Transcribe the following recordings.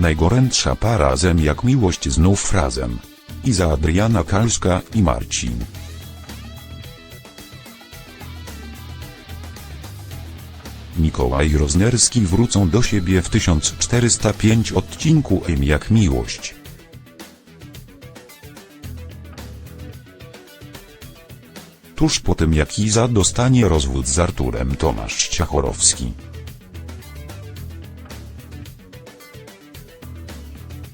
Najgorętsza para razem jak miłość znów razem. Iza Adriana Kalska i Marcin. Mikołaj Roznerski wrócą do siebie w 1405 odcinku M jak miłość. Tuż po tym jak Iza dostanie rozwód z Arturem, Tomasz Ciachorowski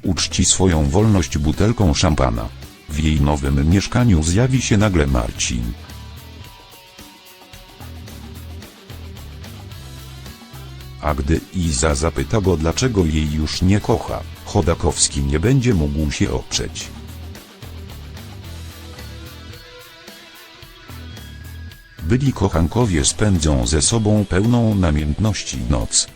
uczci swoją wolność butelką szampana. W jej nowym mieszkaniu zjawi się nagle Marcin. A gdy Iza zapyta go, dlaczego jej już nie kocha, Chodakowski nie będzie mógł się oprzeć. Byli kochankowie spędzą ze sobą pełną namiętności noc.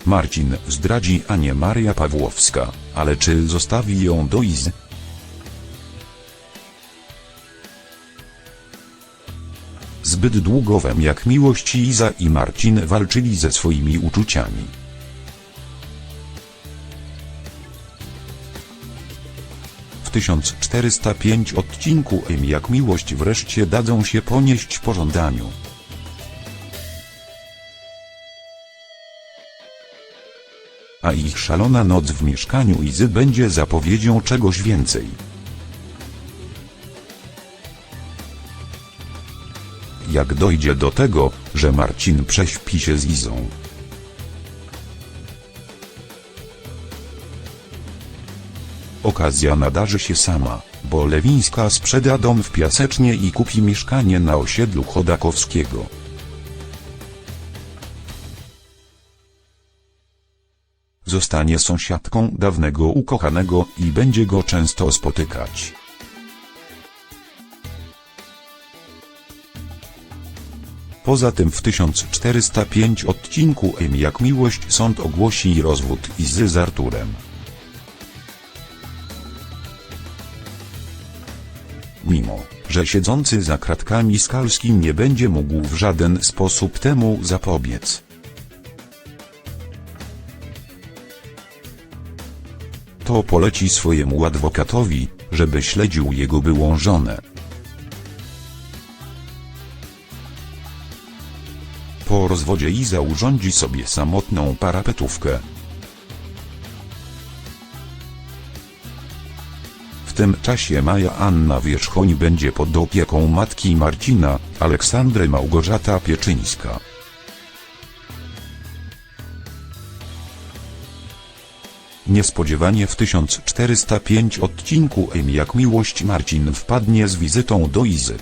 Marcin zdradzi Anię Maria Pawłowska, ale czy zostawi ją do Izy? Zbyt długo w M jak miłość Iza i Marcin walczyli ze swoimi uczuciami. W 1405 odcinku M jak miłość wreszcie dadzą się ponieść pożądaniu. A ich szalona noc w mieszkaniu Izy będzie zapowiedzią czegoś więcej. Jak dojdzie do tego, że Marcin prześpi się z Izą. Okazja nadarzy się sama, bo Lewińska sprzeda dom w Piasecznie i kupi mieszkanie na osiedlu Chodakowskiego. Zostanie sąsiadką dawnego ukochanego i będzie go często spotykać. Poza tym w 1405 odcinku M jak miłość sąd ogłosi rozwód Izy z Arturem. Mimo że siedzący za kratkami Skalski nie będzie mógł w żaden sposób temu zapobiec. To poleci swojemu adwokatowi, żeby śledził jego byłą żonę. Po rozwodzie Iza urządzi sobie samotną parapetówkę. W tym czasie Maja Anna Wierzchoń będzie pod opieką matki Marcina, Aleksandry Małgorzata Pieczyńska. Niespodziewanie w 1405 odcinku M jak miłość Marcin wpadnie z wizytą do Izy.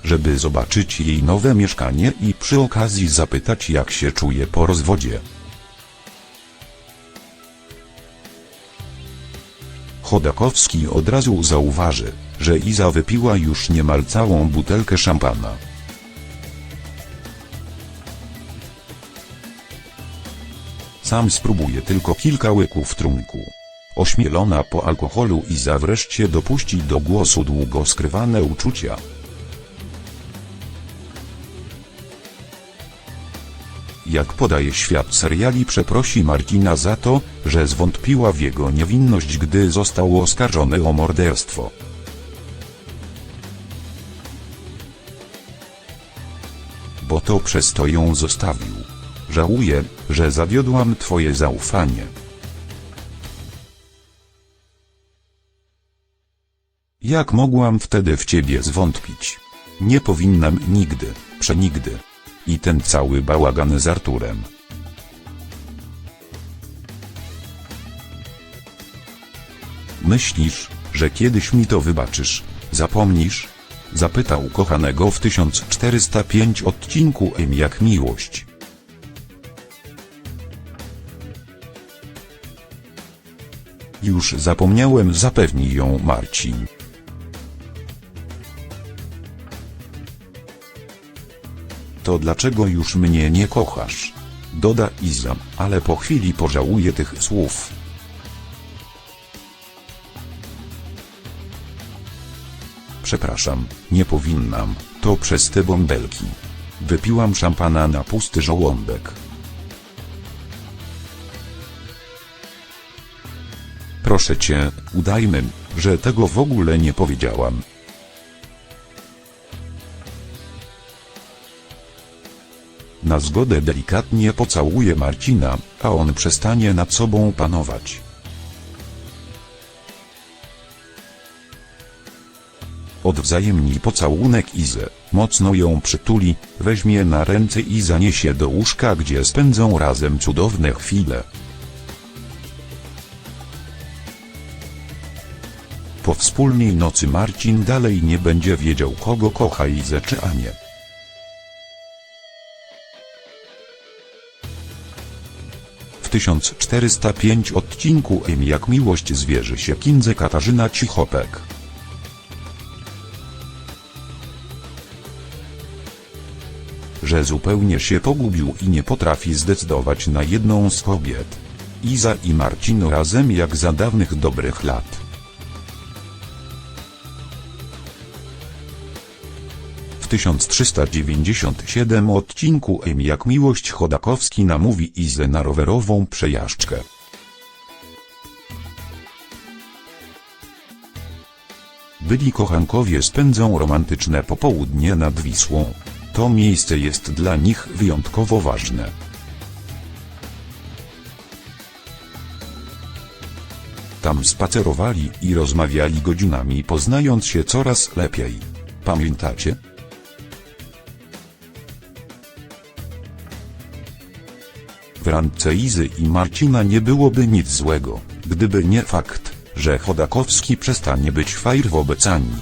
Żeby zobaczyć jej nowe mieszkanie i przy okazji zapytać, jak się czuje po rozwodzie. Chodakowski od razu zauważy, że Iza wypiła już niemal całą butelkę szampana. Sam spróbuje tylko kilka łyków trunku. Ośmielona po alkoholu Iza wreszcie dopuści do głosu długo skrywane uczucia. Jak podaje świat seriali, przeprosi Marcina za to, że zwątpiła w jego niewinność, gdy został oskarżony o morderstwo. Bo to przez to ją zostawił. Żałuję, że zawiodłam twoje zaufanie. Jak mogłam wtedy w ciebie zwątpić? Nie powinnam nigdy, przenigdy. I ten cały bałagan z Arturem. Myślisz, że kiedyś mi to wybaczysz, zapomnisz? Zapytał kochanego w 1405 odcinku M jak miłość. Już zapomniałem, zapewni ją Marcin. To dlaczego już mnie nie kochasz? Doda Iza, ale po chwili pożałuje tych słów. Przepraszam, nie powinnam, to przez te bąbelki. Wypiłam szampana na pusty żołądek. Proszę cię, udajmy, że tego w ogóle nie powiedziałam. Na zgodę delikatnie pocałuję Marcina, a on przestanie nad sobą panować. Odwzajemni pocałunek Izę, mocno ją przytuli, weźmie na ręce i zaniesie do łóżka, gdzie spędzą razem cudowne chwile. Po wspólnej nocy Marcin dalej nie będzie wiedział, kogo kocha Izę czy Anię. W 1405 odcinku Jak miłość zwierzy się Kindze Katarzyna Cichopek. Że zupełnie się pogubił i nie potrafi zdecydować na jedną z kobiet. Iza i Marcin razem jak za dawnych dobrych lat. W 1397 odcinku Jak miłość Chodakowski namówi Izę na rowerową przejażdżkę. Byli kochankowie spędzą romantyczne popołudnie nad Wisłą. To miejsce jest dla nich wyjątkowo ważne. Tam spacerowali i rozmawiali godzinami, poznając się coraz lepiej. Pamiętacie? W randce Izy i Marcina nie byłoby nic złego, gdyby nie fakt, że Chodakowski przestanie być fair wobec Ani.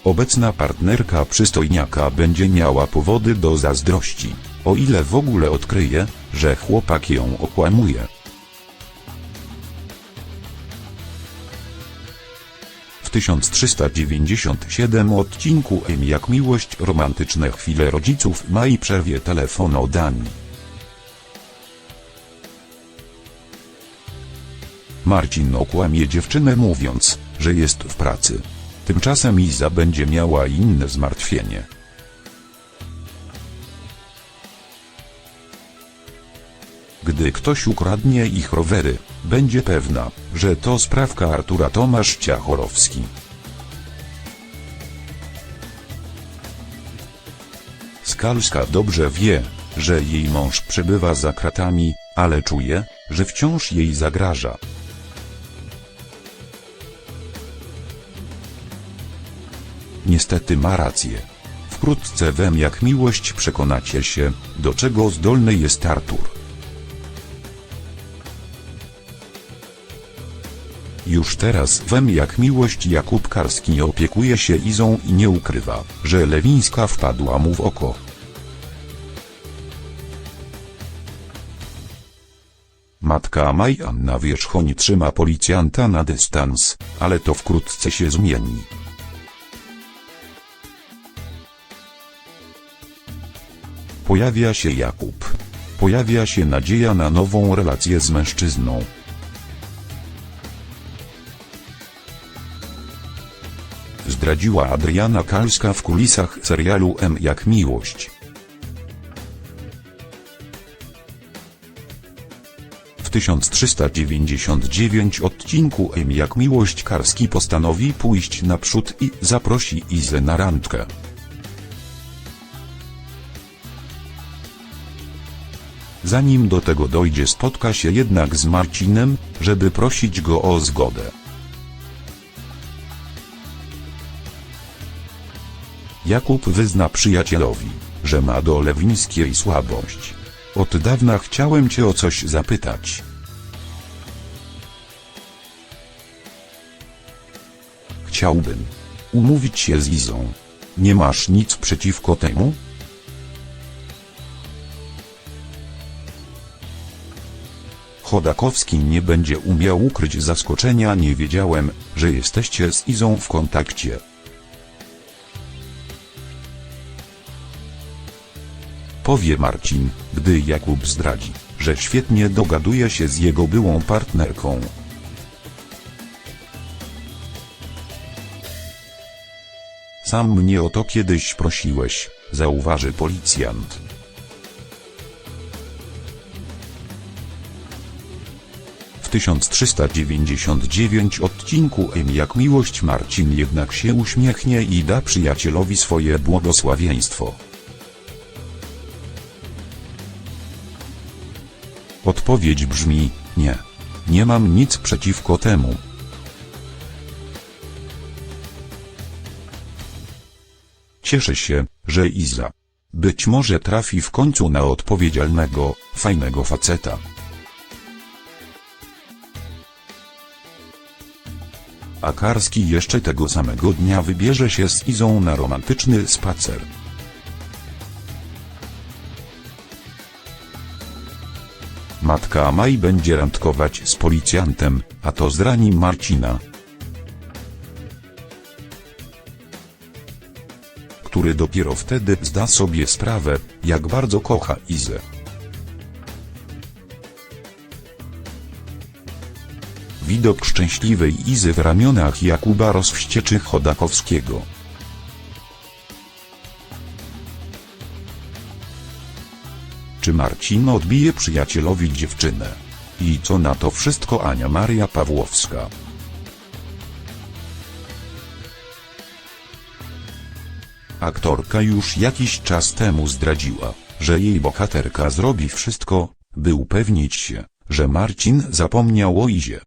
Obecna partnerka przystojniaka będzie miała powody do zazdrości, o ile w ogóle odkryje, że chłopak ją okłamuje. W 1397 odcinku Jak miłość romantyczne chwile rodziców Mai przerwie telefon od Ani. Marcin okłamie dziewczynę, mówiąc, że jest w pracy. Tymczasem Iza będzie miała inne zmartwienie. Gdy ktoś ukradnie ich rowery, będzie pewna, że to sprawka Artura Tomasz Ciachorowski. Skalska dobrze wie, że jej mąż przebywa za kratami, ale czuje, że wciąż jej zagraża. Niestety ma rację. Wkrótce w Jak miłość przekonacie się, do czego zdolny jest Artur. Już teraz w Jak miłość Jakub Karski opiekuje się Izą i nie ukrywa, że Lewińska wpadła mu w oko. Matka Mai Anna Wierzchoń trzyma policjanta na dystans, ale to wkrótce się zmieni. Pojawia się Jakub. Pojawia się nadzieja na nową relację z mężczyzną. Zdradziła Adriana Kalska w kulisach serialu Jak miłość. W 1399 odcinku Jak miłość Karski postanowi pójść naprzód i zaprosi Izę na randkę. Zanim do tego dojdzie, spotka się jednak z Marcinem, żeby prosić go o zgodę. Jakub wyzna przyjacielowi, że ma do Lewińskiej słabość. Od dawna chciałem cię o coś zapytać. Chciałbym umówić się z Izą. Nie masz nic przeciwko temu? Chodakowski nie będzie umiał ukryć zaskoczenia. Nie wiedziałem, że jesteście z Izą w kontakcie. Powie Marcin, gdy Jakub zdradzi, że świetnie dogaduje się z jego byłą partnerką. Sam mnie o to kiedyś prosiłeś, zauważy policjant. W 1399 odcinku Jak miłość Marcin jednak się uśmiechnie i da przyjacielowi swoje błogosławieństwo. Odpowiedź brzmi: nie. Nie mam nic przeciwko temu. Cieszę się, że Iza być może trafi w końcu na odpowiedzialnego, fajnego faceta. A Karski jeszcze tego samego dnia wybierze się z Izą na romantyczny spacer. Matka Maj będzie randkować z policjantem, a to zrani Marcina, który dopiero wtedy zda sobie sprawę, jak bardzo kocha Izę. Widok szczęśliwej Izy w ramionach Jakuba rozwścieczy Chodakowskiego. Czy Marcin odbije przyjacielowi dziewczynę? I co na to wszystko Ania Maria Pawłowska? Aktorka już jakiś czas temu zdradziła, że jej bohaterka zrobi wszystko, by upewnić się, że Marcin zapomniał o Izie.